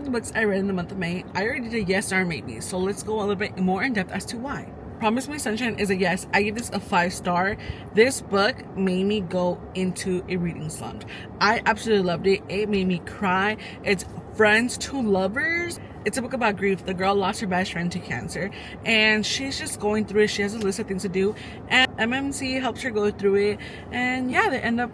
the books I read in the month of May, I already did a yes or maybe. So let's go a little bit more in depth as to why. Promise Me Sunshine is a yes. I give this a 5-star. This book made me go into a reading slump. I absolutely loved it. It made me cry. It's Friends to Lovers. It's a book about grief. The girl lost her best friend to cancer, and she's just going through it. She has a list of things to do, and MMC helps her go through it. And yeah, they end up,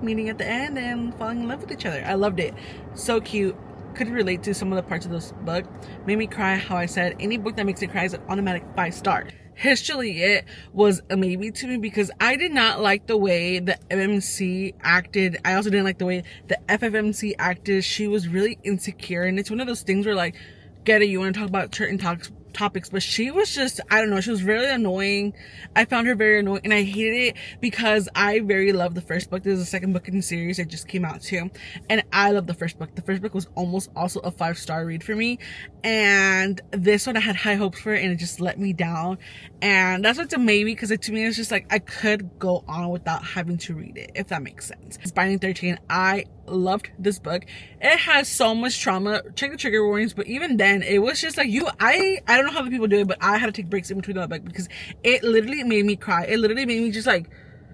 meeting at the end and falling in love with each other. I loved it. So cute. Could relate to some of the parts of this book. Made me cry. How I said, any book that makes me cry is an automatic 5-star. His Juliet was a maybe to me because I did not like the way the MMC acted. I also didn't like the way the FFMC acted. She was really insecure, and it's one of those things where, like, get it, you want to talk about certain topics, but she was just, I don't know, she was really annoying. I found her very annoying, and I hated it because I very loved the first book. There's a second book in the series that just came out too, and I love the first book. The first book was almost also a 5-star read for me, and this one I had high hopes for, and it just let me down. And that's what's a maybe, because to me it's just like I could go on without having to read it, if that makes sense. It's Binding 13. I loved this book. It has so much trauma. Check the trigger warnings, but even then it was just like I don't know how the people do it, but I had to take breaks in between the book because it literally made me cry. It literally made me just like,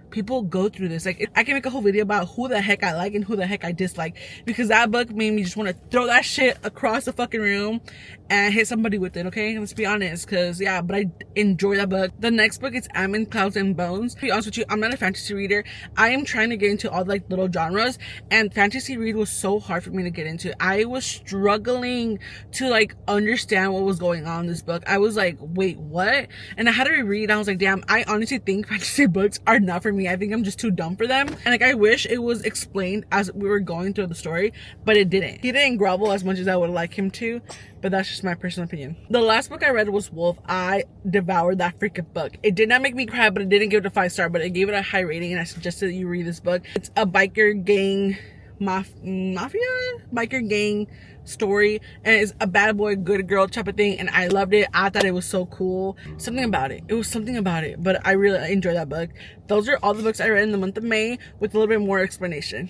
people go through this. Like, I can make a whole video about who the heck I like and who the heck I dislike, because that book made me just want to throw that shit across the fucking room and hit somebody with it, okay? Let's be honest, because yeah, but I enjoy that book. The next book is Almond, Clouds, and Bones. To be honest with you, I'm not a fantasy reader. I am trying to get into all like little genres, and fantasy read was so hard for me to get into. I was struggling to like understand what was going on in this book. I was like, wait, what? And I had to reread. I was like, damn, I honestly think fantasy books are not for me. I think I'm just too dumb for them. And like, I wish it was explained as we were going through the story, but it didn't. He didn't grovel as much as I would like him to, but that's just my personal opinion. The last book I read was Wolf. I devoured that freaking book. It did not make me cry, but it didn't give it a 5-star, but it gave it a high rating, and I suggested that you read this book. It's a biker gang biker gang story, and it's a bad boy good girl type of thing, and I loved it. I thought it was so cool. Something about it was something about it, but I really enjoyed that book. Those are all the books I read in the month of May with a little bit more explanation.